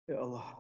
Ya Allah.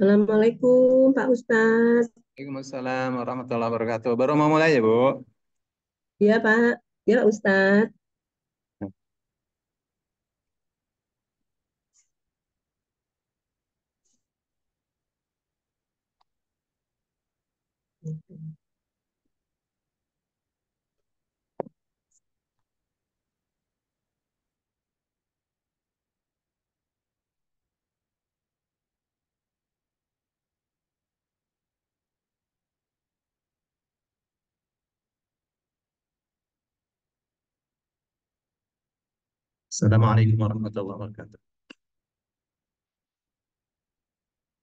Assalamualaikum Pak Ustadz. Waalaikumsalam warahmatullahi wabarakatuh. Baru mau mulai ya, Bu? Ya Pak, ya Ustadz. Assalamualaikum warahmatullahi wabarakatuh.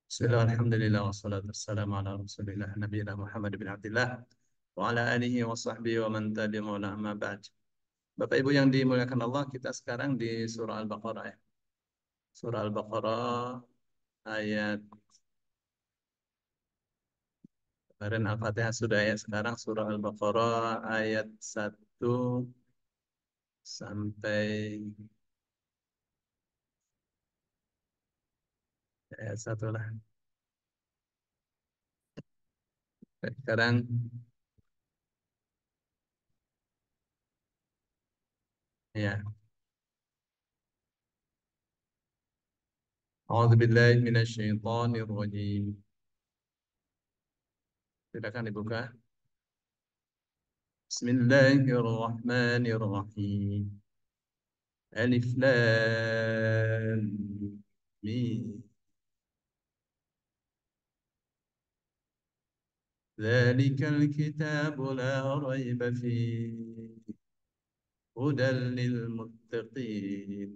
Bismillah, alhamdulillah, wassalatu wassalamu ala rasulillah, nabiyina Muhammad bin Abdullah, wa ala alihi wa sahbihi wa man tabi'ahum wa amma ba'd. Bapak Ibu yang dimuliakan Allah, kita sekarang di surah Al-Baqarah ya. Surah Al-Baqarah ayat kemarin Al-Fatihah sudah ya. Sekarang surah Al-Baqarah ayat 1 sampai ayat 1 lah. Sekarang ya. A'udzu billahi minasyaitonir rajim. Silakan dibuka. Bismillahirrahmanirrahim. Alif Lam Mim. Dzalikal kitabu la raiba fihi hudan lil muttaqin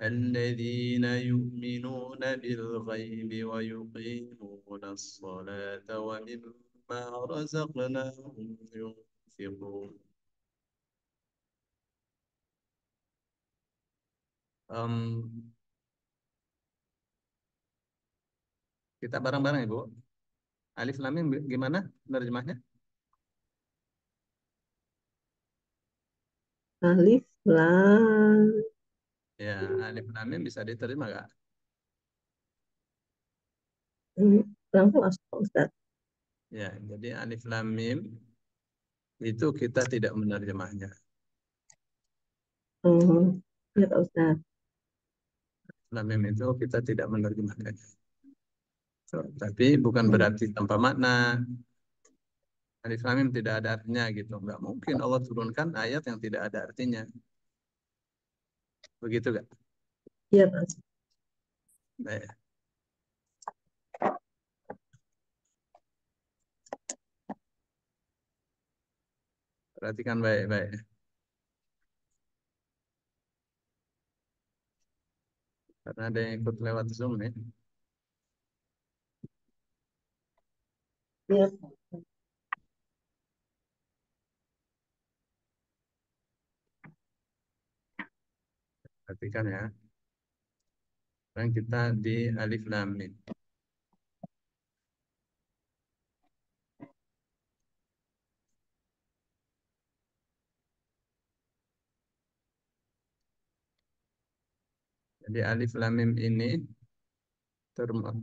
الذين يؤمنون بالغيب ويقيمون الصلاة ومما رزقناهم ينفقون. Em, kita bareng-bareng Ibu. Alif Lam Mim gimana nerjemahnya? Alif Lam. Ya, Alif Lam Mim bisa diterima nggak? Langsung Pak Ustadz. Ya, jadi alif lam mim itu kita tidak menerjemahnya. Oh, ya Pak Ustadz. Lam mim itu kita tidak menerjemahkannya. So, tapi bukan Hmm. berarti tanpa makna. Alif lam mim tidak ada artinya gitu. Nggak mungkin Allah turunkan ayat yang tidak ada artinya. Begitu gak? Iya Pak Ustadz. Baik. Perhatikan baik-baik. Karena ada yang ikut lewat Zoom nih. Iya. Perhatikan ya. Sekarang kita di alif lam mim. Jadi alif lam mim ini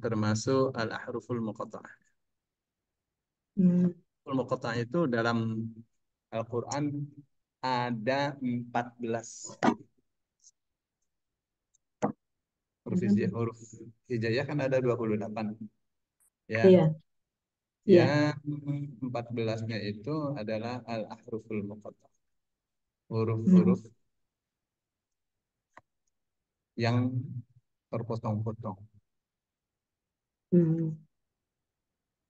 termasuk al-ahruful muqatta'ah. Hmm. Al-muqatta'ah itu dalam Al-Quran ada 14 huruf hijaiyah kan ada 28 ya. Iya, iya. Yang 14-nya itu adalah al-ahruful muqatta'ah. Hmm. Huruf-huruf yang terpotong-potong. Hmm.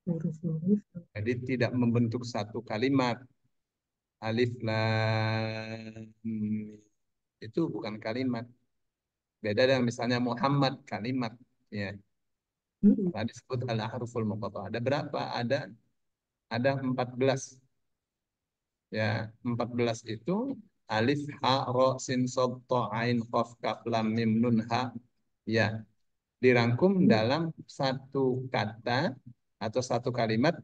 Huruf-huruf. Jadi tidak membentuk satu kalimat. Alif lam mim itu bukan kalimat. Beda dengan misalnya Muhammad kalimat ya. Hmm. Tadi disebut al-ahruful muqatta'ah. Ada berapa? Ada 14 ya. 14 itu alif ha ro sin sod to ain qaf kaf lam mim nun ha ya. Dirangkum Hmm. dalam satu kata atau satu kalimat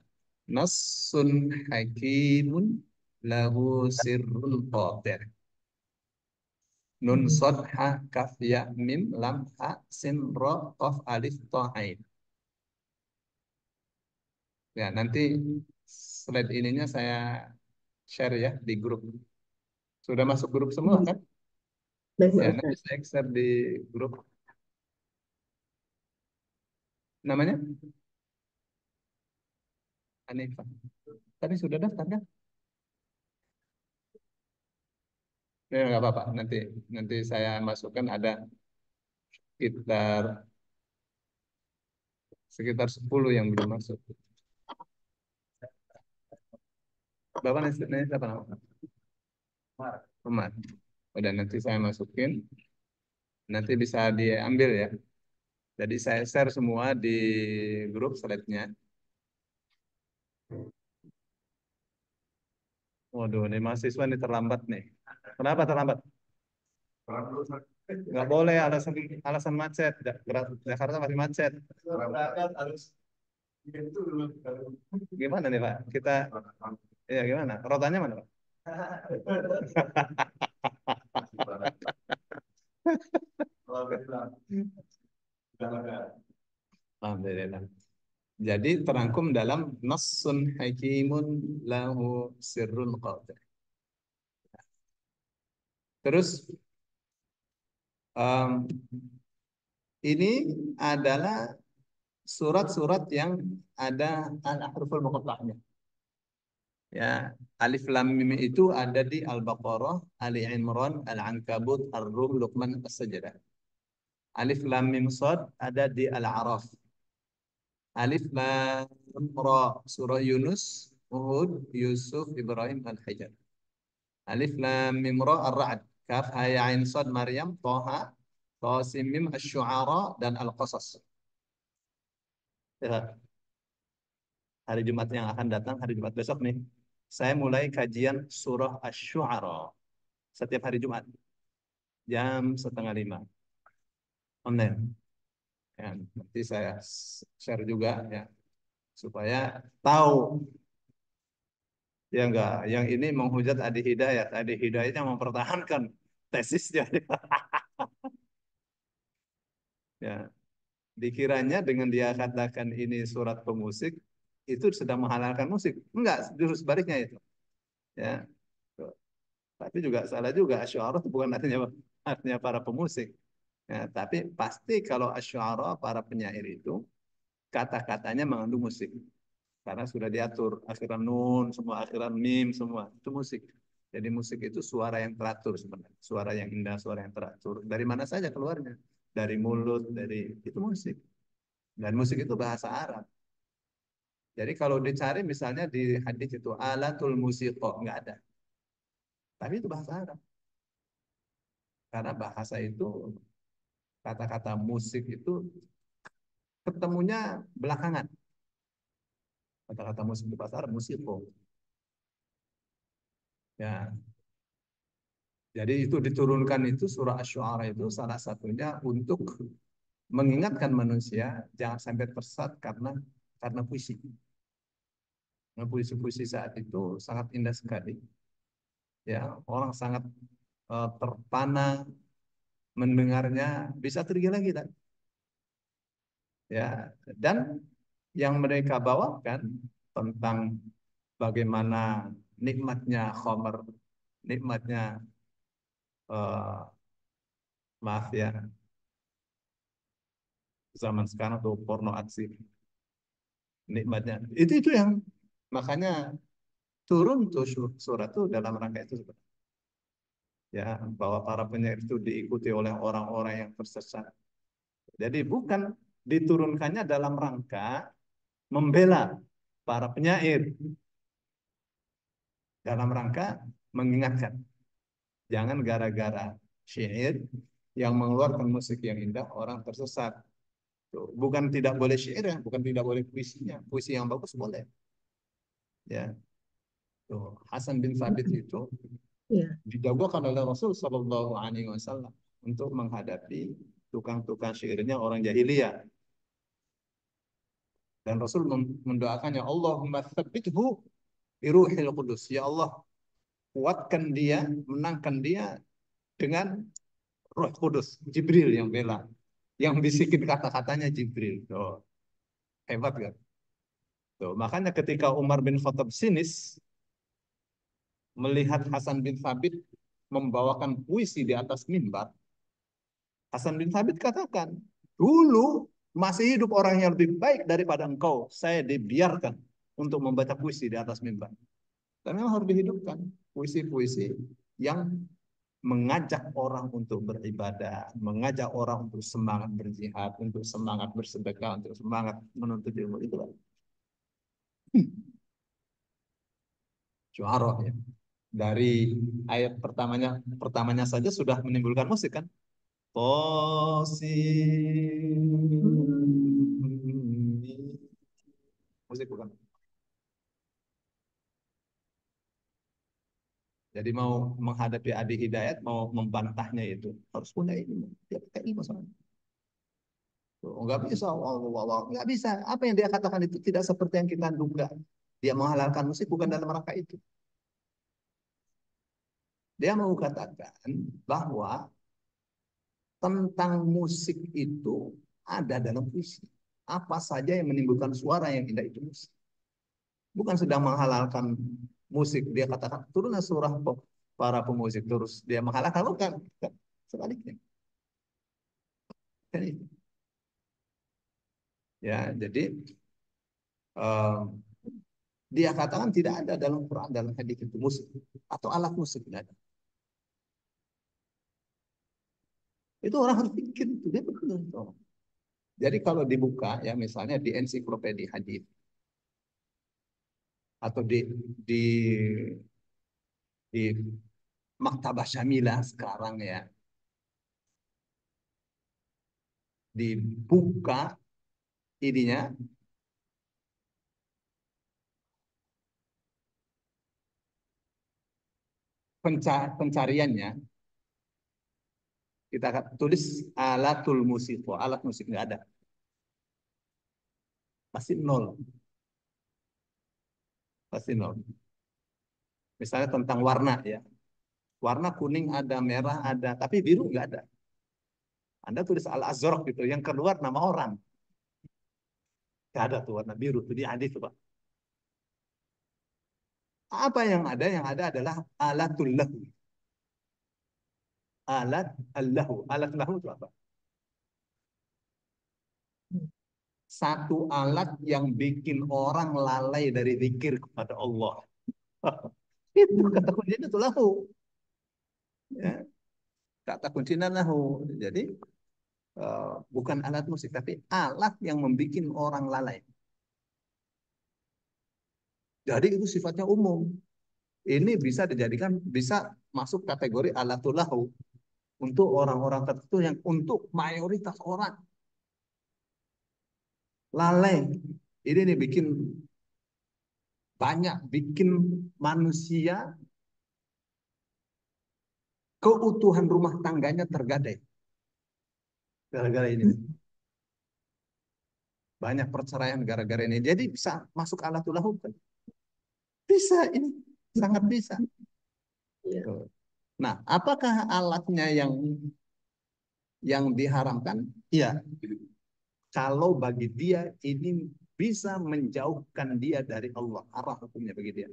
nassun hakimun lahu sirrun qadir. Nun Hmm. sod ha kaf ya mim lam ha sin ro qaf alif to ain. Ya, nanti slide ininya saya share ya di grup. Sudah masuk grup semua Hmm. kan? Baik Ya, Pak nanti Ustadz. saya share di grup. Namanya Anifa. Tadi sudah daftar kan? Ya, nggak apa-apa. Nanti nanti saya masukkan ada sekitar sekitar 10 yang belum masuk. Bapak nanya siapa nama? Umar. Udah nanti saya masukin. Nanti bisa diambil ya. Jadi saya share semua di grup slide-nya. Waduh, ini mahasiswa ini terlambat nih. Kenapa terlambat? Nggak boleh alasan alasan macet. Jakarta masih macet. Gimana nih Pak? Kita ya gimana? Rotanya mana Pak? Alhamdulillah. Jadi terangkum dalam nassun hakimun lahu sirrun qadir. Terus em, ini adalah surat-surat yang ada al-ahruful muqatta'ahnya. Ya, alif lam mim itu ada di Al-Baqarah, Ali Imran, Al-Ankabut, Ar-Rum, Luqman, As-Sajdah. Alif lam mim sad ada di Al-A'raf. Alif lam ra surah Yunus, Uhud, Yusuf, Ibrahim, Al-Hijr. Alif lam mim ra Ar-Ra'd. Kaf ha ya ain sad Maryam, Thaha, Qasim mim Asy-Syu'ara dan Al-Qasas. Ya, hari Jumat yang akan datang, hari Jumat besok nih, saya mulai kajian surah Asy-Syu'ara setiap hari Jumat jam setengah 5 online. Ya, nanti saya share juga ya supaya tahu ya enggak yang ini menghujat Adi Hidayat yang mempertahankan tesisnya ya Dikiranya dengan dia katakan ini surat pemusik, itu sedang menghalalkan musik. Enggak, justru sebaliknya itu. Ya, tapi juga salah juga. Asy'ariyah itu bukan artinya para pemusik. Ya, tapi pasti kalau asy'ariyah para penyair itu kata-katanya mengandung musik. Karena sudah diatur akhiran nun, semua akhiran mim, semua itu musik. Jadi musik itu suara yang teratur sebenarnya, suara yang indah, suara yang teratur. Dari mana saja keluarnya? Dari mulut, dari itu musik. Dan musik itu bahasa Arab. Jadi kalau dicari misalnya di hadis itu alatul musiqo nggak ada, tapi itu bahasa Arab. Karena bahasa itu kata-kata musik itu ketemunya belakangan. Kata-kata musik di bahasa Arab musiqo. Ya, jadi itu diturunkan itu surah Asy-Syu'ara itu salah satunya untuk mengingatkan manusia jangan sampai tersesat karena puisi. Nah, puisi-puisi saat itu sangat indah sekali. Ya, orang sangat terpana mendengarnya, bisa tergila-gila. Ya, dan yang mereka bawakan tentang bagaimana nikmatnya khamar, nikmatnya eh, maaf ya, zaman sekarang tuh porno aksi, nikmatnya. Itu yang makanya turun tuh surat tuh dalam rangka itu sebenarnya. Ya, bahwa para penyair itu diikuti oleh orang-orang yang tersesat. Jadi bukan diturunkannya dalam rangka membela para penyair, dalam rangka mengingatkan. Jangan gara-gara syair yang mengeluarkan musik yang indah orang tersesat. Tuh, bukan tidak boleh syair ya, bukan tidak boleh puisinya. Puisi yang bagus boleh. Ya, tuh Hasan bin Thabit itu Ya. dijagokan oleh Rasul Shallallahu Alaihi Wasallam untuk menghadapi tukang-tukang syairnya orang jahiliyah. Dan Rasul mendoakannya, Allahumma tsabbithu biruhil qudus. Ya Allah, kuatkan dia, menangkan dia dengan Roh Kudus, Jibril yang bela, yang bisikin kata-katanya Jibril. Tuh, hebat kan? Tuh, makanya ketika Umar bin Khattab sinis melihat Hasan bin Thabit membawakan puisi di atas mimbar, Hasan bin Thabit katakan, dulu masih hidup orang yang lebih baik daripada engkau. Saya dibiarkan untuk membaca puisi di atas mimbar. Dan memang harus dihidupkan puisi-puisi yang mengajak orang untuk beribadah, mengajak orang untuk semangat berjihad, untuk semangat bersedekah, untuk semangat menuntut ilmu itu lah. Syu'ara ya. Dari ayat pertamanya saja sudah menimbulkan musik kan? Musik bukan. Jadi mau menghadapi Adi Hidayat, mau membantahnya itu harus punya ilmu. Dia pakai ilmu soalnya. Enggak bisa, Allah, enggak bisa. Apa yang dia katakan itu tidak seperti yang kita duga. Dia menghalalkan musik bukan dalam rangka itu. Dia mau katakan bahwa tentang musik itu ada dalam puisi. Apa saja yang menimbulkan suara yang indah itu musik. Bukan sedang menghalalkan musik. Dia katakan turunlah surah para pemusik terus dia menghalalkan bukan. Sebaliknya. Ya, jadi um, dia katakan tidak ada dalam Quran dalam hadis itu musik atau alat musik tidak ada. Itu orang harus pikir itu dia betul itu. Jadi kalau dibuka ya misalnya di ensiklopedia hadis atau di di Maktabah Syamilah sekarang ya dibuka ininya pencariannya kita akan tulis alatul musik, alat musik nggak ada, pasti nol, pasti nol. Misalnya tentang warna ya, warna kuning ada, merah ada, tapi biru nggak ada. Anda tulis Al-Azraq gitu, yang keluar nama orang. Tidak ada tuh warna biru tuh di hadis tuh, Pak. Apa yang ada? Yang ada adalah alatul lahu. Alat allahu. Alat lahu itu apa? Satu alat yang bikin orang lalai dari zikir kepada Allah. Itu kata kuncinya itu lahu. Ya, kata kuncinya lahu. Jadi bukan alat musik, tapi alat yang membuat orang lalai. Jadi itu sifatnya umum. Ini bisa dijadikan, bisa masuk kategori alatul lahu untuk orang-orang tertentu, yang untuk mayoritas orang lalai. Ini nih bikin banyak, bikin manusia keutuhan rumah tangganya tergadai gara-gara ini. Banyak perceraian gara-gara ini. Jadi bisa masuk alatul lahu kan? Bisa, ini sangat bisa. Nah, apakah alatnya yang diharamkan? Iya. Kalau bagi dia ini bisa menjauhkan dia dari Allah, haram hukumnya bagi dia.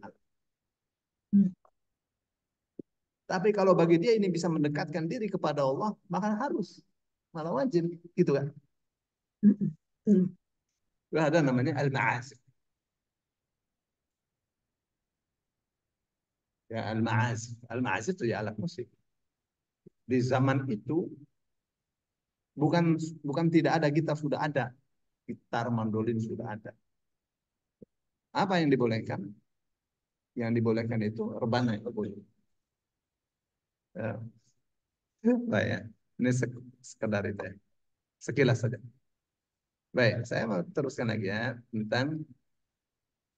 Tapi kalau bagi dia ini bisa mendekatkan diri kepada Allah, maka harus, malah wajib, gitu kan? Ada namanya al-ma'azif. Ya, al-ma'azif. Al-ma'azif itu ya alat musik. Di zaman itu bukan bukan tidak ada gitar, sudah ada. Gitar, mandolin sudah ada. Apa yang dibolehkan? Yang dibolehkan itu rebana yang boleh. Ya. Baik ya. Ini sekedar itu ya. Sekilas saja. Baik, saya mau teruskan lagi ya tentang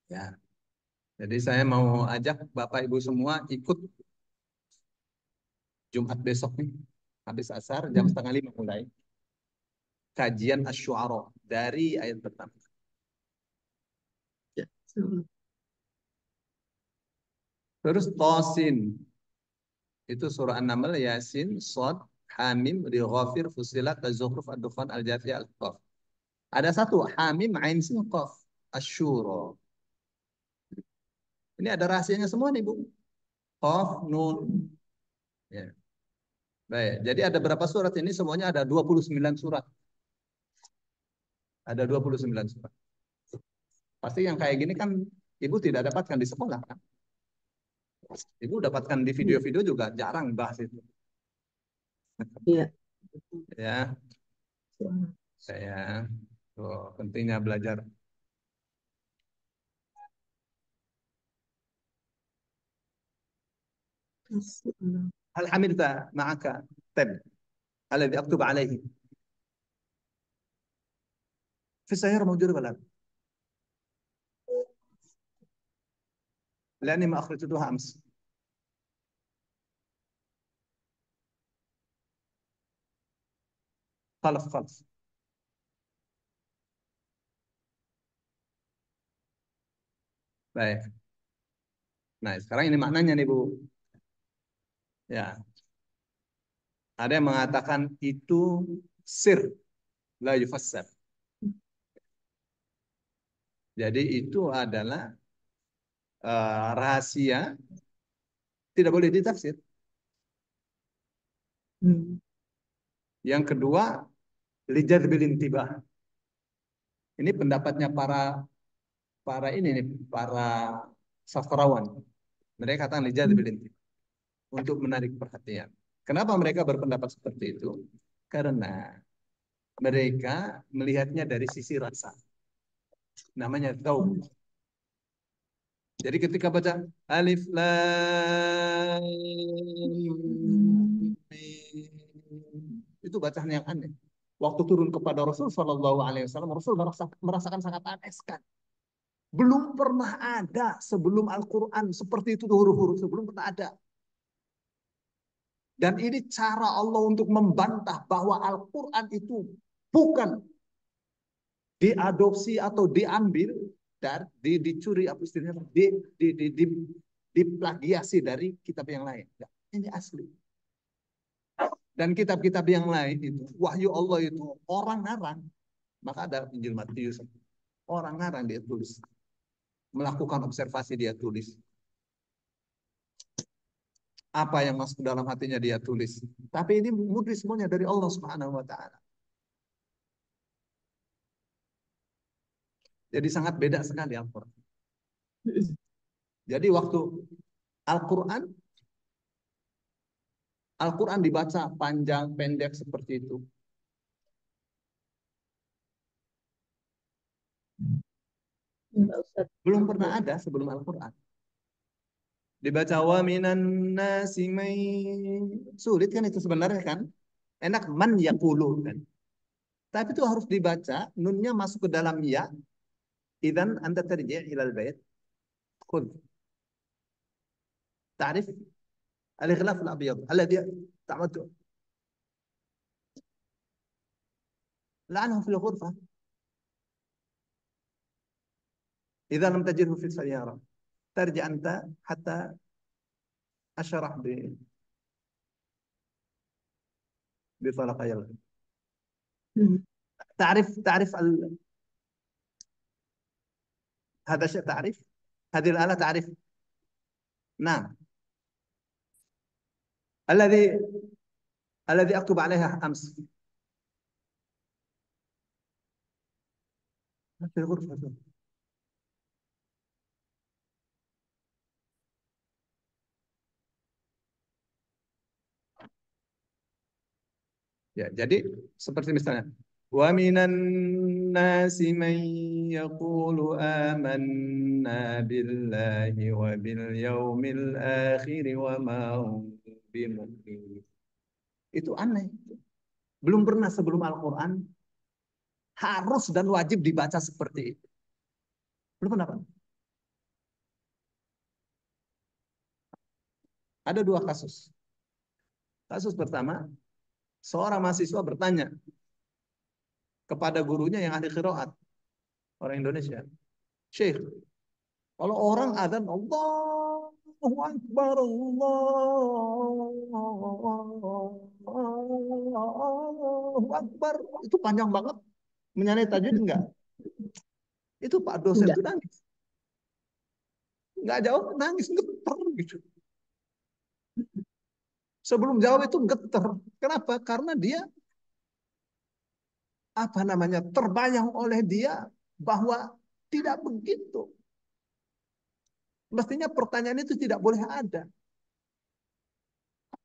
ya. Jadi saya mau ajak Bapak Ibu semua ikut Jumat besok nih. Habis asar jam 4:30 mulai. Kajian Asy-Syu'ara dari ayat pertama. Ya. Terus Tosin. Itu surah An-Naml, Yasin, Shad, Hamim, Ghafir, Fusilat, Az-Zukhruf, Ad-Dukhan, Al-Jathiyah, Al-Qaf. Ada satu, Hamim, Ain, Sin, Qaf. Asy-Syura. Ini ada rahasianya semua nih, Bu. Qaf, Nun. Ya. Baik, jadi ada berapa surat ini? Semuanya ada 29 surat. Ada 29 surat. Pasti yang kayak gini kan Ibu tidak dapatkan di sekolah kan? Ibu dapatkan di video-video juga jarang bahas itu. Iya. Ya, saya pentingnya belajar. هل حملت معك تب الذي أكتب عليه في السيارة موجودة ولا لا؟ لأني ما أخرجتها أمس. خلص خلص. Baik. Nah, sekarang ini maknanya nih, Bu. Ya, ada yang mengatakan itu sir, la yufassar. Jadi itu adalah rahasia, tidak boleh ditafsir. Yang kedua, lijad bil intibah. Ini pendapatnya para ini nih, para sastrawan. Mereka katakan lijad bil intibah, untuk menarik perhatian. Kenapa mereka berpendapat seperti itu? Karena mereka melihatnya dari sisi rasa. Namanya dzauq. Jadi ketika baca alif lam mim, itu bacaan yang aneh. Waktu turun kepada Rasul Shallallahu Alaihi Wasallam, Rasul merasakan sangat aneh sekali. Belum pernah ada sebelum Al-Quran seperti itu, huruf-huruf sebelum pernah ada. Dan ini cara Allah untuk membantah bahwa Al-Quran itu bukan diadopsi atau diambil dari dicuri apa istilahnya, diplagiasi dari kitab yang lain. Ya, ini asli. Dan kitab-kitab yang lain itu, wahyu Allah itu orang ngarang. Maka ada Injil Matius, orang ngarang dia tulis. Melakukan observasi dia tulis. Apa yang masuk dalam hatinya dia tulis. Tapi ini murni semuanya dari Allah Subhanahu wa taala. Jadi sangat beda sekali Al-Qur'an. Jadi waktu Al-Qur'an Al-Quran dibaca panjang pendek seperti itu. Enggak usah. Belum pernah ada sebelum Al-Quran. Dibaca wa minan nasi sulit kan itu sebenarnya kan. Enak man yaqulu kan. Tapi itu harus dibaca, nunnya masuk ke dalam ya. Idan anta tarji' ilal bait. Khudh. Ta'rif al-ighlaf al-abyad alladhi ta'amatu la'anhu fil ghurfah. Idza lam tajidhu fi sayyara. Tarji' anta hatta ashrah بطلقي تعرف هذا الشيء تعرف هذه الآلة تعرف نعم الذي أكتب عليها أمس في الغرفة ya jadi seperti misalnya wa minan nasi man yaqulu amanna billahi wa bil yaumil akhir wa ma hum bimu'minin. Itu aneh. Belum pernah sebelum Al-Quran harus dan wajib dibaca seperti itu. Belum pernah. Ada dua kasus. Kasus pertama, seorang mahasiswa bertanya kepada gurunya yang ahli qiraat, orang Indonesia. Syekh, kalau orang adzan Allahu Akbar, Allahu Akbar, itu panjang banget. Menyanyi tajwid enggak? Itu Pak dosen Enggak. itu nangis. Enggak jawab, nangis getar gitu. Sebelum jawab itu getar. Kenapa? Karena dia terbayang oleh dia bahwa tidak begitu. Mestinya pertanyaan itu tidak boleh ada.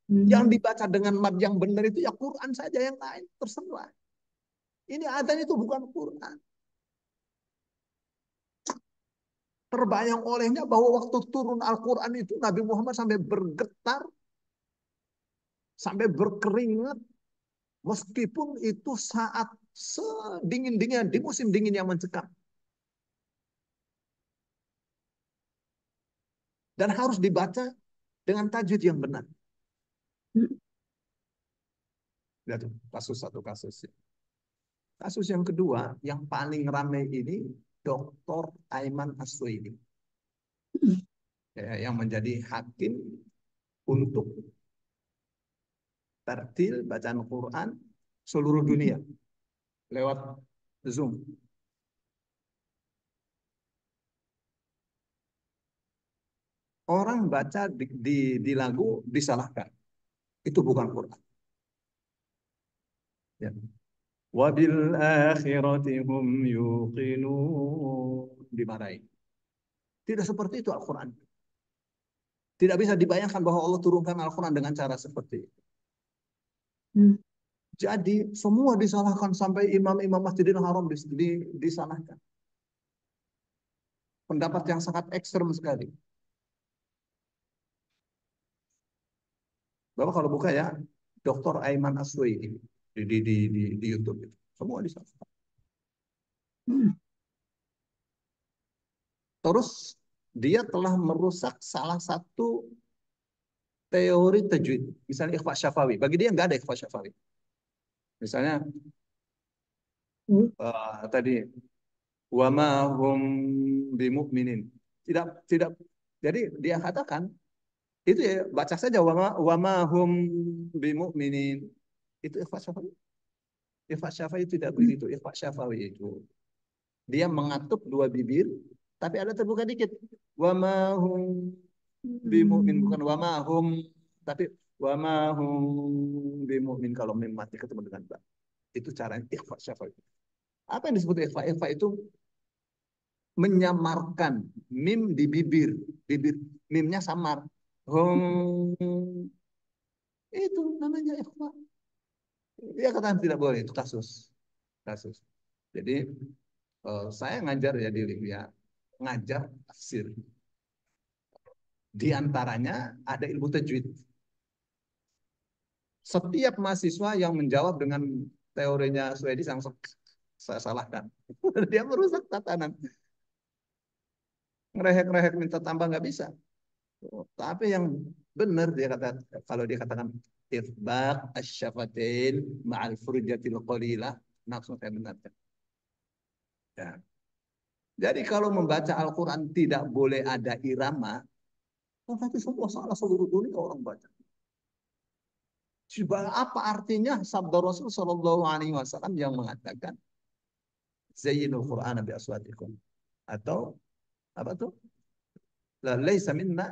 Yang dibaca dengan mad yang benar itu ya Quran saja, yang lain terserah. Ini adzan itu bukan Quran. Terbayang olehnya bahwa waktu turun Al-Quran itu Nabi Muhammad sampai bergetar, sampai berkeringat, meskipun itu saat sedingin-dingin di musim dingin yang mencekam. Dan harus dibaca dengan tajwid yang benar. Lihat tuh, kasus satu kasus. Kasus yang kedua, yang paling ramai ini, Dr. Aiman Aswaini. Ya, yang menjadi hakim untuk tartil bacaan Quran seluruh dunia lewat Zoom. Orang baca di lagu disalahkan. Itu bukan Quran. Ya. Wabil akhirati hum yuqinun. Dimarahi. Tidak seperti itu Al-Quran. Tidak bisa dibayangkan bahwa Allah turunkan Al-Quran dengan cara seperti itu. Jadi semua disalahkan sampai imam-imam Masjidil Haram disalahkan. Pendapat yang sangat ekstrem sekali. Bapak kalau buka ya, Dr. Aiman Aswaini di YouTube itu. Semua disalahkan. Terus dia telah merusak salah satu teori tajwid. Misalnya ikhfa syafawi. Bagi dia nggak ada ikhfa syafawi. Misalnya tadi wa ma hum bimu'minin. Tidak. Jadi dia katakan itu ya baca saja wa ma hum bimu'minin. Itu ikhfa syafawi. Ikhfa syafawi tidak begitu. Ikhfa syafawi itu dia mengatup dua bibir, tapi ada terbuka dikit. Wa ma hum bimumin, bukan wa ma hum, tapi wa ma hum bimumin kalau mim mati ketemu dengan ba. Itu cara ikhfa syafawi. Apa yang disebut ikhfa? Ikhfa itu menyamarkan mim di bibir, bibir mimnya samar. Hum, itu namanya ikhfa. Dia katakan tidak boleh, itu kasus. Kasus. Jadi saya ngajar ya di Libya, ngajar tafsir. Di antaranya ada ilmu tajwid. Setiap mahasiswa yang menjawab dengan teorinya Swedi langsung saya salahkan. Dia merusak tatanan. Ngerehek-ngerehek minta tambah nggak bisa. Tapi yang benar dia kata, kalau dia katakan itbaq asyafatin ma'al furjatil qalilah, langsung saya benarkan. Ya. Jadi kalau membaca Al-Quran tidak boleh ada irama, tapi semua salah seluruh dunia orang baca. Coba apa artinya sabda Rasul Shallallahu Alaihi Wasallam yang mengatakan Zayyinul Quran bi aswatikum, atau apa tuh? La laisa minna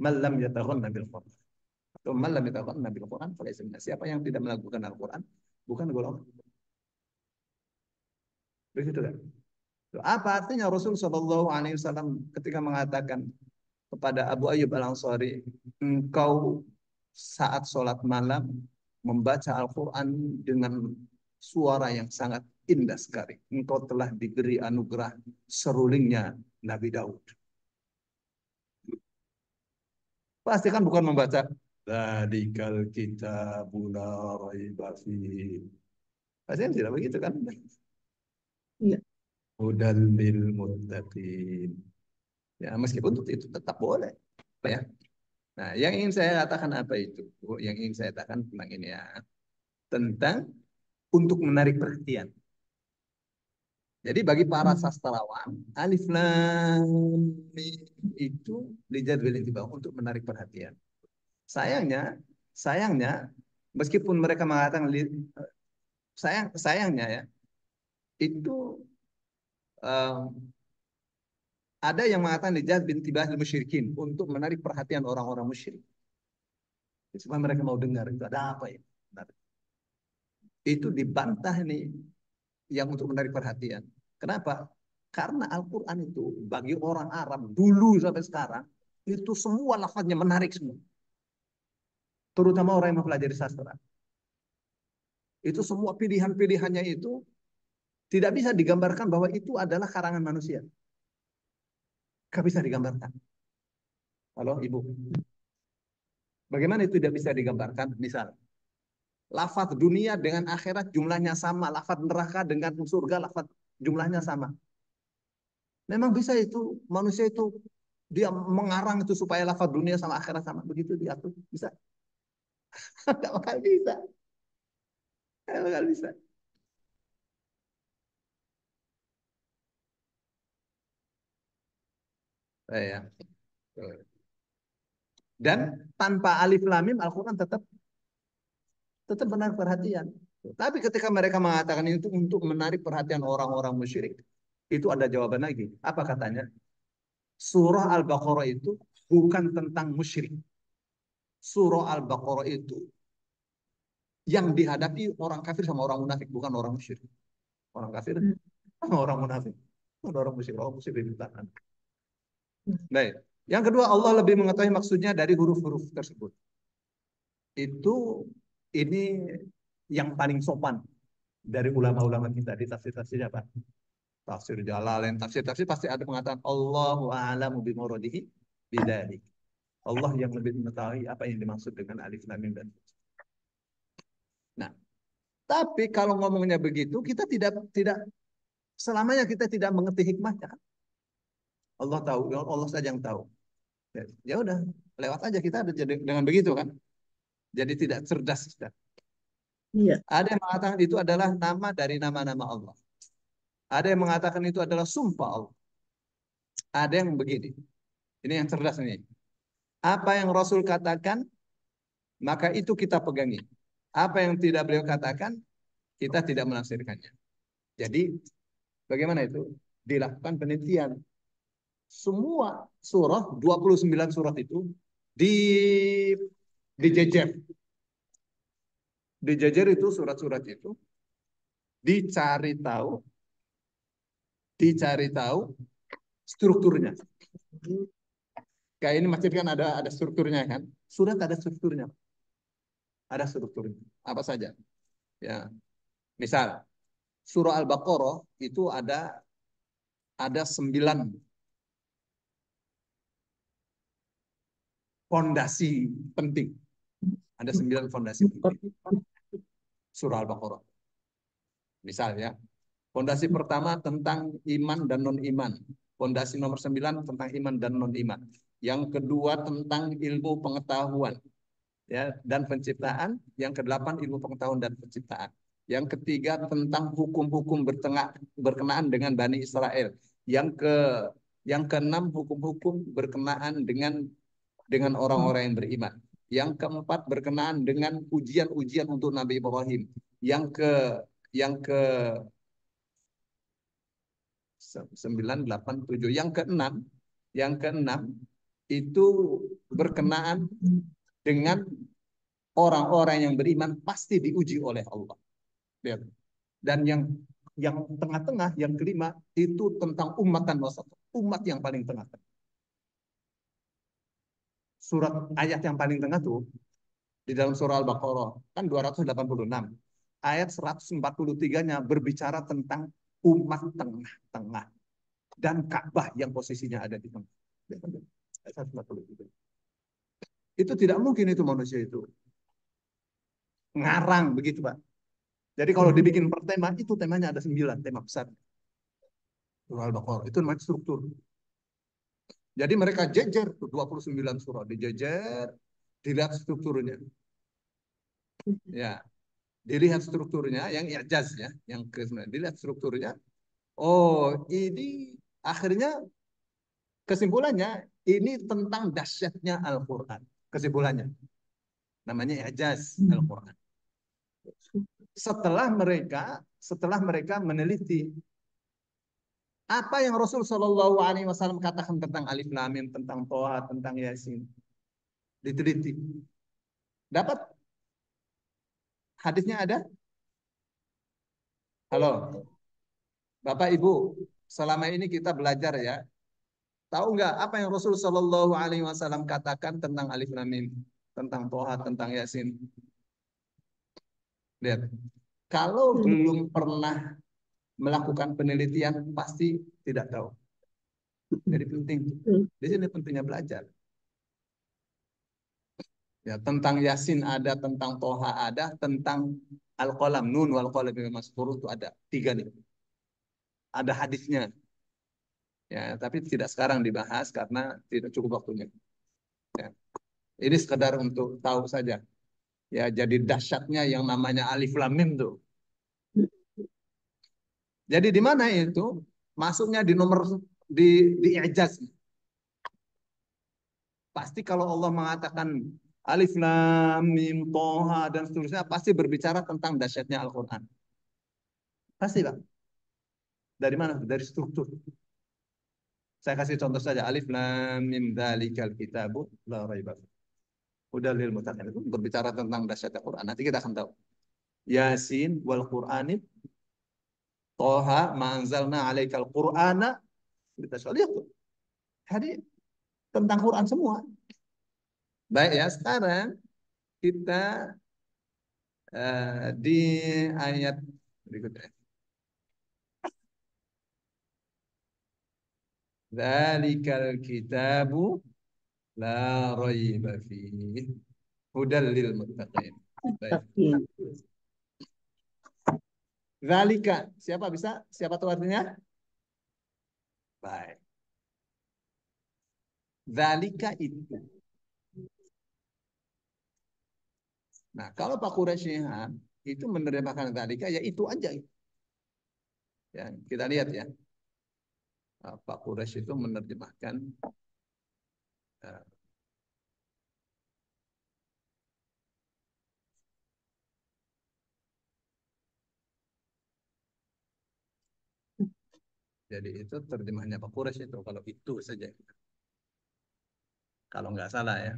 man lam yataghanna bil Quran. Atau man lam yataghanna bil Quran falaysa minna. Siapa yang tidak melakukan Al-Quran bukan golongan. Begitu kan? Apa artinya Rasul Shallallahu Alaihi Wasallam ketika mengatakan kepada Abu Ayyub Al-Ansari, engkau saat sholat malam membaca Al-Quran dengan suara yang sangat indah sekali. Engkau telah diberi anugerah serulingnya Nabi Daud. Pasti kan bukan membaca Dzālikal kitābu lā raiba fīh. Pasti kan tidak begitu kan? Iya. Hudal lil muttaqin. Ya, meskipun itu tetap boleh. Ya. Nah, yang ingin saya katakan apa itu? Yang ingin saya katakan tentang ini ya. Tentang untuk menarik perhatian. Jadi bagi para sastrawan, alif lam mim itu lijadwal intibah untuk menarik perhatian. Sayangnya meskipun mereka mengatakan sayangnya ya, itu ada yang mengatakan lijadwal intibah musyrikin untuk menarik perhatian orang-orang musyrik. Supaya mereka mau dengar itu ada apa ya? Itu dibantah nih yang untuk menarik perhatian. Kenapa? Karena Al-Quran itu bagi orang Arab dulu sampai sekarang itu semua lafaznya menarik semua. Terutama orang yang mempelajari sastra. Itu semua pilihan-pilihannya itu tidak bisa digambarkan bahwa itu adalah karangan manusia. Gak bisa digambarkan. Halo Ibu. Bagaimana itu tidak bisa digambarkan? Misal, lafaz dunia dengan akhirat jumlahnya sama. Lafaz neraka dengan surga lafaz jumlahnya sama. Memang bisa itu manusia itu dia mengarang itu supaya lafaz dunia sama akhirat sama begitu diatur bisa? Nggak bakal bisa. Nggak bakal bisa. Ya. Dan tanpa alif lam mim Al-Quran tetap menarik perhatian. Tapi ketika mereka mengatakan itu untuk menarik perhatian orang-orang musyrik, itu ada jawaban lagi. Apa katanya? Surah Al-Baqarah itu bukan tentang musyrik. Surah Al-Baqarah itu yang dihadapi orang kafir sama orang munafik, bukan orang musyrik. Orang kafir sama orang munafik. Bukan orang musyrik. Orang musyrik di tangan. Baik. Yang kedua, Allah lebih mengetahui maksudnya dari huruf-huruf tersebut. Itu ini yang paling sopan dari ulama-ulama kita di tafsir-tafsirnya, Pak. Tafsir Jalalain, tafsir-tafsir pasti ada mengatakan Allahu a'lamu bimuradihi bidzalik. Allah yang lebih mengetahui apa yang dimaksud dengan alif lam mim dan. Nah, tapi kalau ngomongnya begitu, kita tidak selamanya kita tidak mengerti hikmahnya. Allah tahu, Allah saja yang tahu. Ya udah, lewat aja kita dengan begitu kan. Jadi tidak cerdas kita. Iya. Ada yang mengatakan itu adalah nama dari nama-nama Allah. Ada yang mengatakan itu adalah sumpah Allah. Ada yang begini. Ini yang cerdas nih. Apa yang Rasul katakan, maka itu kita pegangi. Apa yang tidak beliau katakan, kita tidak menafsirkannya. Jadi bagaimana itu? Dilakukan penelitian. Semua surah, 29 surat itu di dijejer. Dijejer itu surat-surat itu dicari tahu strukturnya. Kayak ini masjid kan ada strukturnya kan? Surat ada strukturnya. Ada strukturnya. Apa saja? Ya, misal surah Al-Baqarah itu ada 9 fondasi penting. Ada 9 fondasi penting. Surah Al-Baqarah. Misal ya, fondasi pertama tentang iman dan non-iman. Fondasi nomor 9 tentang iman dan non-iman. Yang kedua tentang ilmu pengetahuan ya dan penciptaan. Yang kedelapan ilmu pengetahuan dan penciptaan. Yang ketiga tentang hukum-hukum berkenaan dengan Bani Israel. Yang keenam hukum-hukum berkenaan dengan orang-orang yang beriman. Yang keempat berkenaan dengan ujian-ujian untuk Nabi Ibrahim. Yang ke 9, 8, 7. Yang keenam itu berkenaan dengan orang-orang yang beriman pasti diuji oleh Allah. Lihat. Dan yang tengah-tengah, yang kelima itu tentang umatan wasat, umat yang paling tengah. Surat ayat yang paling tengah tuh di dalam surah Al-Baqarah kan 286. Ayat 143-nya berbicara tentang umat tengah-tengah dan Ka'bah yang posisinya ada di tengah. Ayat 143. Itu tidak mungkin itu manusia itu ngarang begitu, Pak. Jadi kalau dibikin per tema, itu temanya ada 9 tema besar. Surah Al-Baqarah itu namanya struktur. Jadi mereka jejer 29 surah dijejer, dilihat strukturnya. Ya, dilihat strukturnya yang i'jaz ya, yang ke-9 dilihat strukturnya. Oh, ini akhirnya kesimpulannya ini tentang dahsyatnya Al-Qur'an. Kesimpulannya namanya i'jaz Al-Qur'an. Setelah mereka meneliti apa yang Rasul Shallallahu Alaihi Wasallam katakan tentang Alif Lam Mim, tentang Toha, tentang Yasin, diteliti. Dapat hadisnya ada? Halo, Bapak Ibu, selama ini kita belajar ya. Tahu nggak apa yang Rasul Shallallahu Alaihi Wasallam katakan tentang Alif Lam Mim, tentang Toha, tentang Yasin? Lihat, kalau belum pernah melakukan penelitian pasti tidak tahu. Jadi penting. Di sini pentingnya belajar. Ya, tentang Yasin ada, tentang Toha ada, tentang Al-Qalam, Nun wal Qalam Mastur itu ada. 3 nih. Ada hadisnya. Ya, tapi tidak sekarang dibahas karena tidak cukup waktunya. Ya. Ini sekedar untuk tahu saja. Ya, jadi dahsyatnya yang namanya Alif Lam Mim tuh. Jadi di mana itu? Masuknya di nomor di i'jaz. Pasti kalau Allah mengatakan Alif Lam Mim Toha dan seterusnya pasti berbicara tentang dahsyatnya Al-Qur'an. Pasti, Pak. Dari mana? Dari struktur. Saya kasih contoh saja. Alif Lam Mim Dzalikal Kitabu la raiba fihi. Hudal lil muttaqin. Itu berbicara tentang dahsyatnya Al-Qur'an. Nanti kita akan tahu. Yasin wal Qur'ani Toha ma anzalna 'alaikal Qur'ana. Kita lihat tuh. Jadi tentang Quran semua. Baik ya, sekarang kita di ayat berikutnya. Dzalikal kitabu la raiba fihi hudal lil muttaqin. Baik. Dzalika, siapa bisa? Siapa tahu artinya? Baik. Dzalika itu. Nah, kalau Pak Quraisy itu menerjemahkan dzalika ya itu aja. Ya, kita lihat ya. Pak Quraisy itu menerjemahkan Jadi itu terjemahnya Pak Quraisy itu kalau itu saja. Kalau nggak salah ya.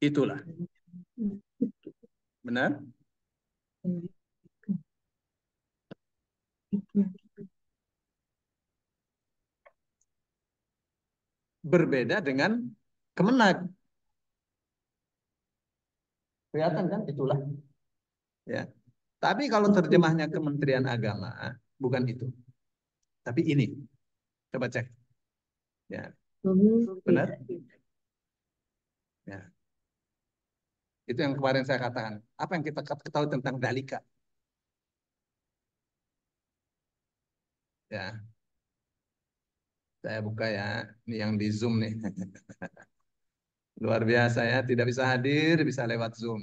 Itulah. Benar? Berbeda dengan Kemenag. Kelihatan kan? Itulah. Ya. Tapi kalau terjemahnya Kementerian Agama, bukan itu. Tapi ini. Coba cek. Ya. Benar? Ya. Itu yang kemarin saya katakan. Apa yang kita ketahui tentang dalika? Ya. Saya buka ya. Ini yang di Zoom nih. Luar biasa ya. Tidak bisa hadir, bisa lewat Zoom.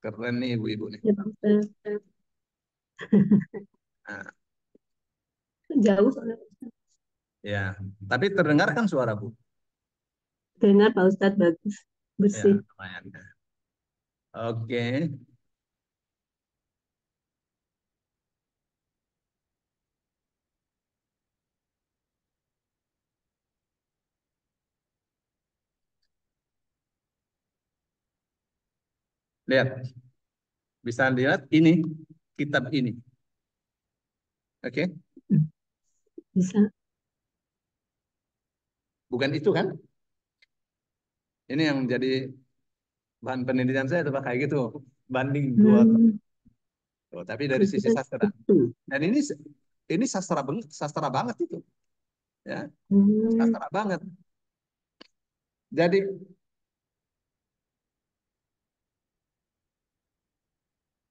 Keren nih ibu-ibu nih. Ya, Pak Ustadz. Nah, Jauh soalnya Pak Ustadz. ya. Tapi terdengar kan suara Bu? Dengar Pak Ustadz bagus. Ya, Bersih. lumayan. Oke. Lihat. Bisa lihat ini. Kitab ini. Oke. Bisa. Bukan itu kan? Ini yang jadi bahan penelitian saya tuh Pak, kayak gitu. Banding dua. Hmm. Oh, tapi dari Kalau sisi kita sastra. itu. Dan ini sastra banget itu, ya, Hmm. sastra banget. Jadi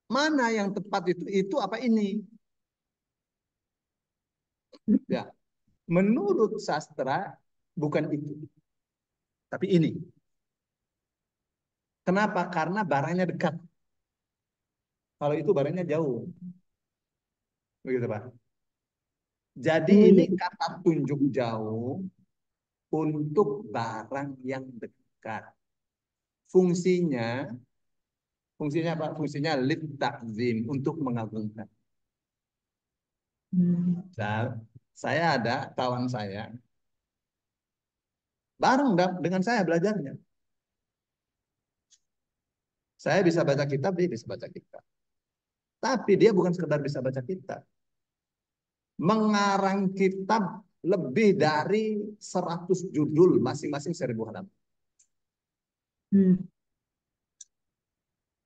mana yang tepat itu apa ini? Ya, menurut sastra bukan itu, tapi ini. Kenapa? Karena barangnya dekat. Kalau itu barangnya jauh, begitu Pak. Jadi Oh ini iya. kata tunjuk jauh untuk barang yang dekat. Fungsinya, fungsinya apa? Fungsinya lit takzim, untuk mengagungkan. Hmm. Saya ada kawan saya, bareng dengan saya belajarnya. Saya bisa baca kitab, dia bisa baca kitab. Tapi dia bukan sekedar bisa baca kitab. Mengarang kitab lebih dari 100 judul, masing-masing 1000 halaman. Hmm.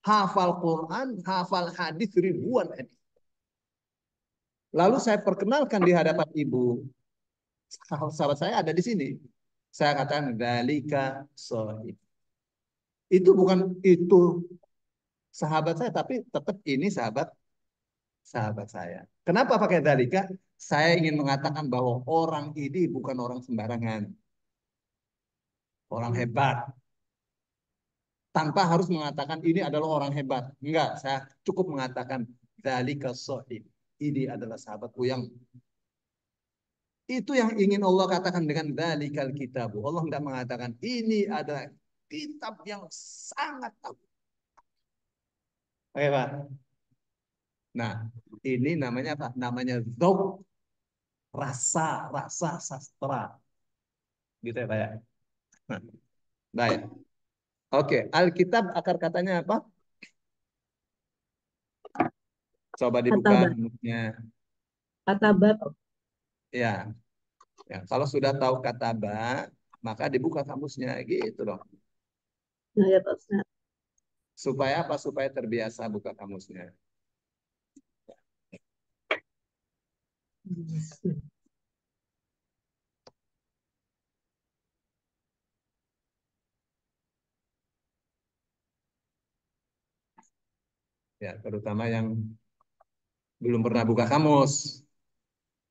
Hafal Quran, hafal hadis ribuan hadis. Lalu saya perkenalkan di hadapan ibu, sahabat saya ada di sini. Saya katakan, dalika sohib. Itu bukan itu sahabat saya, tapi tetap ini sahabat saya. Kenapa pakai dalika? Saya ingin mengatakan bahwa orang ini bukan orang sembarangan. Orang hebat. Tanpa harus mengatakan ini adalah orang hebat. Enggak, saya cukup mengatakan dalika sohib. Ini adalah sahabatku yang itu yang ingin Allah katakan dengan dalikal kitabu. Allah tidak mengatakan ini adalah kitab yang sangat tahu. Oke, Pak. Nah, ini namanya apa? Namanya zauk, rasa sastra. Gitu ya, Pak ya. Nah, baik. Oke, Alkitab akar katanya apa? Coba Kata dibuka bab. bukunya. Kata bab. Ya, ya. Kalau sudah tahu kata ba, maka dibuka kamusnya gitu loh. Nah ya Pak Ustadz. Supaya apa? Supaya terbiasa buka kamusnya. Hmm. Ya, terutama yang belum pernah buka kamus.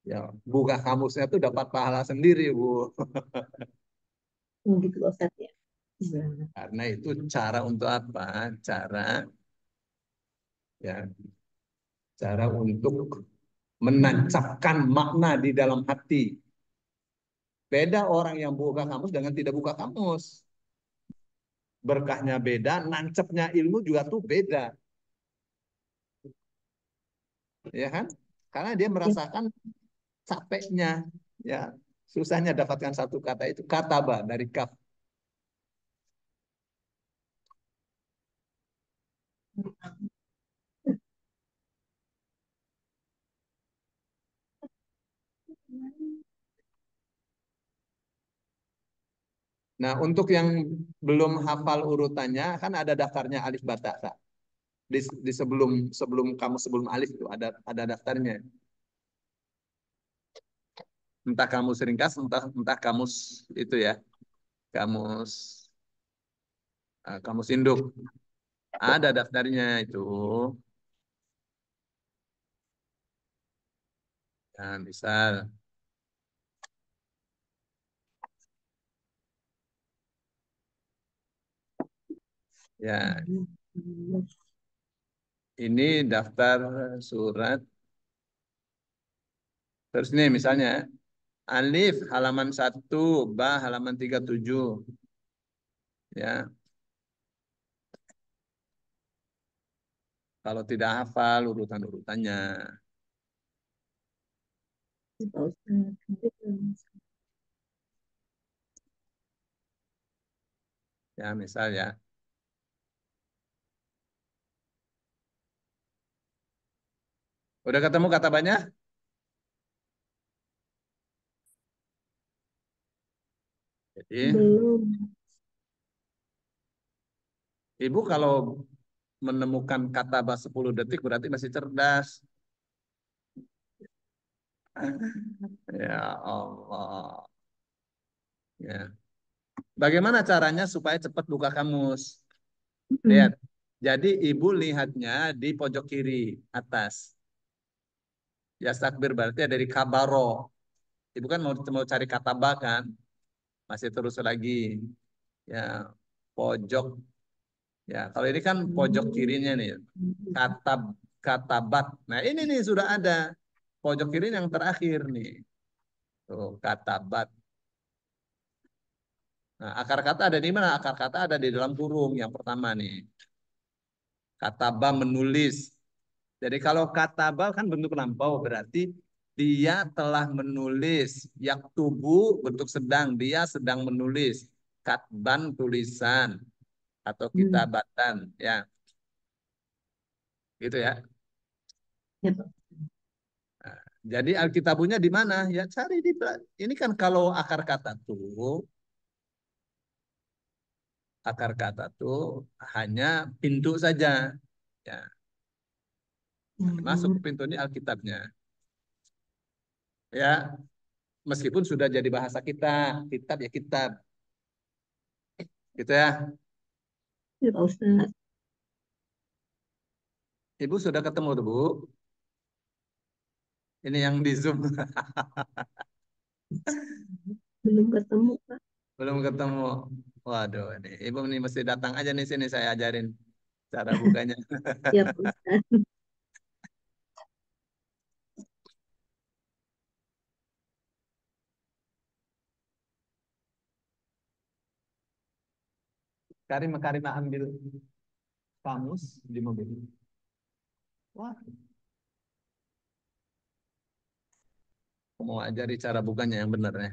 Ya, buka kamusnya tuh dapat pahala sendiri, Bu. Oh gitu Pak Ustadz ya. Nah. Karena itu cara untuk apa? Ya, cara untuk menancapkan makna di dalam hati. Beda orang yang buka kamus dengan tidak buka kamus. Berkahnya beda, nancepnya ilmu juga tuh beda. ya kan? Karena dia Ya. merasakan capeknya, ya susahnya dapatkan satu kata itu kataba dari kaf. Nah, untuk yang belum hafal urutannya, kan ada daftarnya alif bata ta. Di sebelum sebelum kamu sebelum alif itu ada daftarnya. Entah kamus ringkas, entah kamus itu ya, kamus kamus induk. Ada daftarnya itu. Nah, misal ya ini daftar surat. Terus nih misalnya alif halaman 1, ba halaman 37. Ya, kalau tidak hafal urutan-urutannya. Pak Ustadz. Ya, misal ya. Udah ketemu kata banyak? Jadi, Belum. Ibu kalau menemukan kata bas 10 detik berarti masih cerdas. Ya Allah. Ya. Bagaimana caranya supaya cepat buka kamus? Lihat. Mm. Jadi ibu lihatnya di pojok kiri atas. Ya takbir berarti ya dari kabaro. Ibu kan mau cari kata ba kan? Masih terus lagi. Ya pojok. Ya kalau ini kan pojok kirinya nih. Kata kata bat. Nah ini nih sudah ada. Pojok kiri yang terakhir nih. Tuh kata bat. Nah, akar kata ada di mana? Akar kata ada di dalam kurung yang pertama nih. Kataba menulis. Jadi kalau kataba kan bentuk lampau berarti dia telah menulis. Yaktubu bentuk sedang, dia sedang menulis. Katban tulisan atau Mm. kitabatan ya. Gitu ya. Ya, Pak. Nah, jadi alkitabunya di mana? Ya cari di ini kan kalau akar kata tuh hanya pintu saja. Ya, masuk Hmm. pintu ini Alkitabnya. Ya, meskipun sudah jadi bahasa kita, kitab ya kitab, gitu ya. Ya, Pak Ustadz. Ibu sudah ketemu tuh, Bu. Ini yang di Zoom. Belum ketemu, Pak. Belum ketemu. Waduh, ini Ibu ini mesti datang aja nih sini saya ajarin cara bukanya. Ya, Pak Ustadz. Karima ambil kamus di mobil. Wah, mau ajari cara bukanya yang benar ya.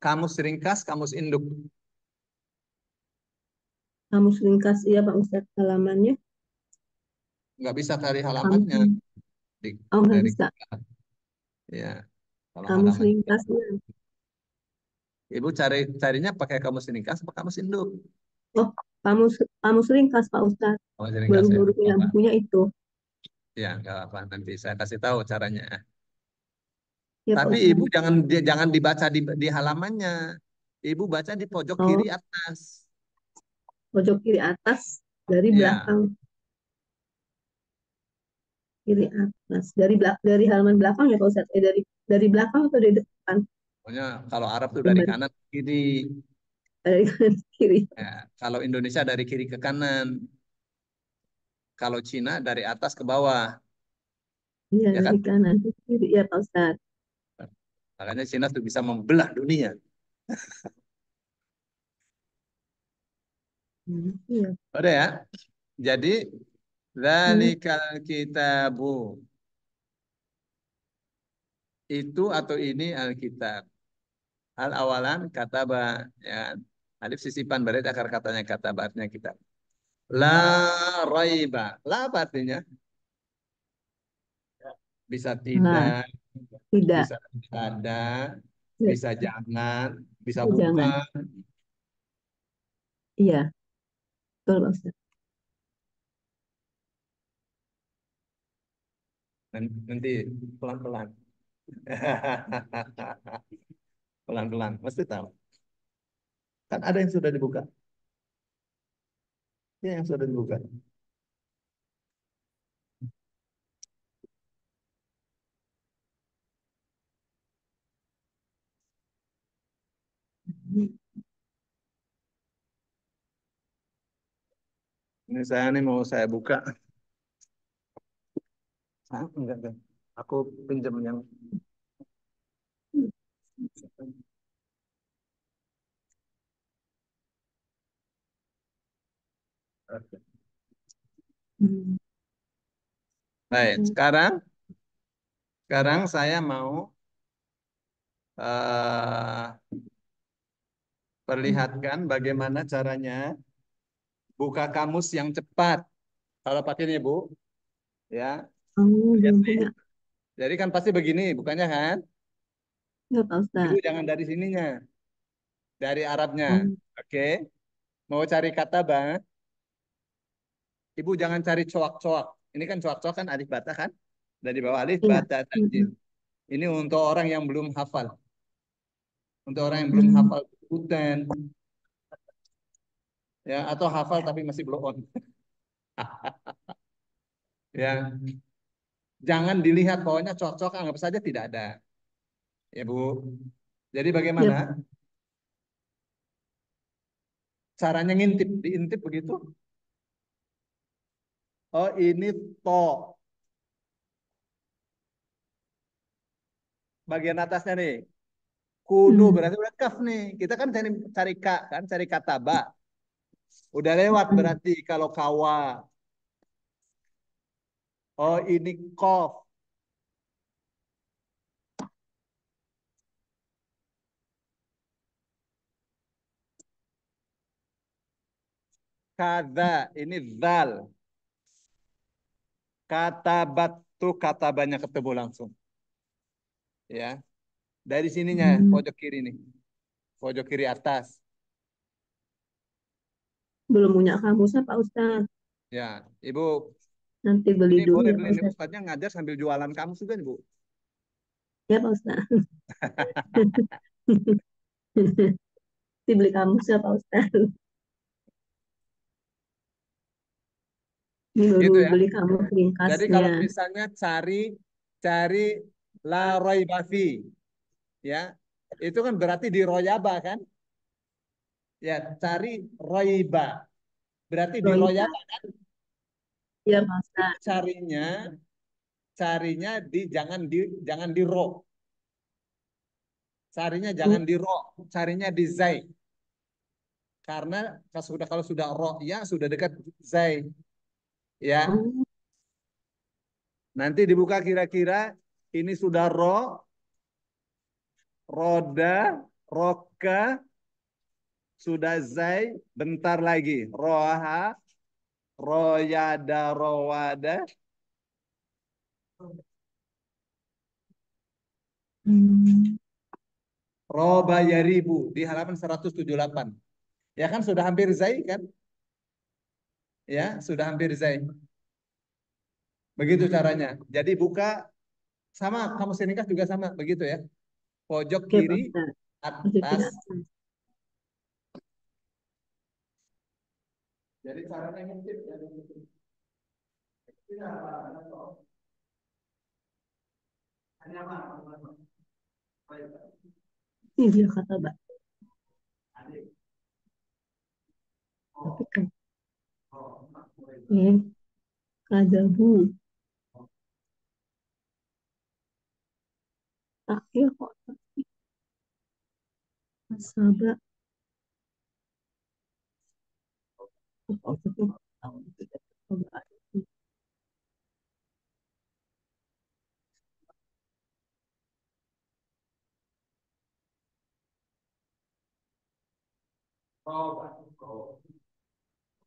Kamus ringkas, kamus induk. Kamus ringkas, iya Pak Ustadz. Halamannya. Nggak bisa cari halamannya. Kamus. Di, Oh, nggak dari bisa. ya, kalau Kamus halaman. ringkasnya. Ibu carinya pakai kamus ringkas atau kamus induk? Oh, kamus, kamus ringkas, Pak Ustadz. Kamus ringkas ya. Baru-baru punya Apa? bukunya itu. Ya, nggak apa. Nanti saya kasih tahu caranya. Ya, Pak Tapi ibu Ustadz. jangan dibaca di halamannya. Ibu baca di pojok kiri Oh, atas. pojok kiri atas dari Ya, belakang. Kiri atas. Dari halaman belakang ya Pak Ustadz. Dari belakang atau dari depan? pokoknya kalau Arab tuh dari Lembar. kanan ke kiri. Dari kanan ke kiri. Ya, kalau Indonesia dari kiri ke kanan. Kalau Cina dari atas ke bawah, Iya, ya kan? dari kanan ke kiri. Ya, Pak Ustadz. Makanya Cina tuh bisa membelah dunia. Iya. Udah ya. Jadi Hmm. Dzalikal kitabu. Itu atau ini Alkitab. Al awalan kataba, ya. Alif sisipan berarti akar katanya kataba artinya kitab. La raiba. La apa artinya? Bisa Lah, tidak, tidak. bisa ada, Ya, bisa jangan, bisa jangan. bukan. Iya, betul Pak Ustaz. Nanti pelan-pelan. Pelan-pelan. Mesti tahu. Kan ada yang sudah dibuka. Ya, yang sudah dibuka. Ini saya nih mau saya buka. Hah? Enggak, enggak. Aku pinjam yang. Oke. Hmm. Baik, sekarang saya mau eh, perlihatkan bagaimana caranya buka kamus yang cepat. Kalau pakai ini, Bu, ya. Kamu Lihat belum nih. punya. Jadi kan pasti begini, bukannya kan? Ya Pak Ibu Ustaz. jangan dari sininya, dari Arabnya. Oh, Oke. Mau cari kata bang, Ibu jangan cari coak-coak. Ini kan coak-coak kan alif bata kan? Dan di bawah alif iya. bata tanjim. Mm-mm. Ini untuk orang yang belum hafal. Untuk orang yang belum Hmm. hafal ikutan, ya, atau hafal tapi masih belum on. Ya, jangan dilihat pokoknya coak-coak anggap saja tidak ada. Ya, Bu. Jadi Ya, bagaimana caranya ngintip? Diintip begitu. Oh, ini to. Bagian atasnya nih. Kunu hmm. berarti udah kaf nih. Kita kan cari cari ka kan, cari kata ba. Udah lewat Hmm. berarti kalau kawa. Oh, ini kof. Kada ini zal. Kata batu kata banyak ketemu langsung. Ya, dari sininya Hmm. pojok kiri nih. Pojok kiri atas. Belum punya kamusnya Pak Ustaz. Ya, Ibu, Nanti beli ini dulu boleh ya beli Pak nih Ustaz. Ustadznya ngajar sambil jualan kamu juga nih, Bu. Ya Pak Ustaz. Nanti beli kamusnya Pak Ustaz. Ini baru Gitu ya. beli kamus Jadi ringkasnya. kalau misalnya cari cari la raiba fi, ya. Itu kan berarti di royaba kan? Ya, cari roiba. Berarti di Roiba. royaba kan? Ya Pak Itu Ustaz. carinya di jangan di ro. Carinya Oh, jangan di ro, carinya di zai. Karena kalau sudah ro ya sudah dekat zai, ya. oh. Nanti dibuka kira-kira ini sudah ro, roda, roka, sudah zai, bentar lagi. Roha, royada, rowada, Hmm. roba yaribu di halaman 178. Ya kan sudah hampir zai kan? Ya, sudah hampir zai. Begitu caranya. Jadi buka sama kamu seringkas juga sama begitu ya. Pojok Ya kiri Pak Ustaz. Masih atas. tidak. Jadi caranya ngintip ya. Tidak apa-apa. Hanya apa? Ini dia kata Mbak. Tapi kan eh kadabu. Akhir kok sabak. Apa itu? Tahu tidak.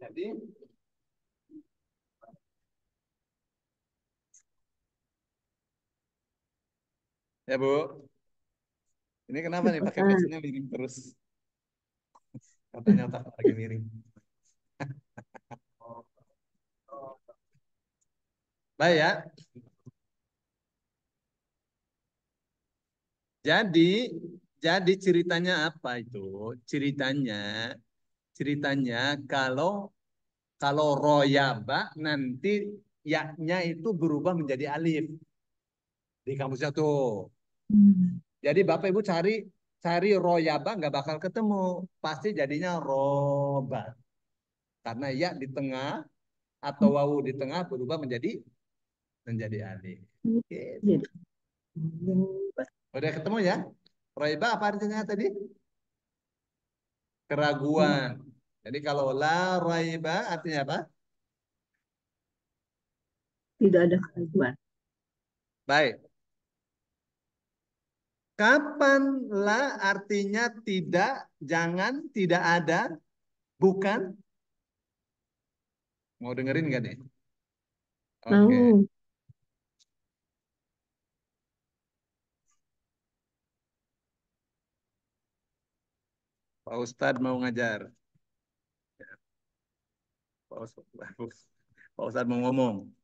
Jadi, ya Bu, ini kenapa nih pakai Lupakan. bajunya miring terus? Katanya otak lagi miring. Baik ya. Jadi, jadi ceritanya apa itu? Ceritanya, ceritanya kalau kalau royaba nanti yaknya itu berubah menjadi alif di kamusnya tuh. Hmm. Jadi Bapak Ibu cari cari royaba nggak bakal ketemu, pasti jadinya roba karena ya di tengah atau wawu di tengah berubah menjadi alif. Gitu. Jadi, Udah ketemu ya? Royaba apa artinya tadi? Keraguan. Jadi kalau la raiba artinya apa? tidak ada keraguan. Baik. Kapan la artinya tidak, jangan, tidak ada, bukan? Mau dengerin nggak nih? Oke. Mau. Pak Ustadz mau ngajar. Pak Ustadz mau ngomong.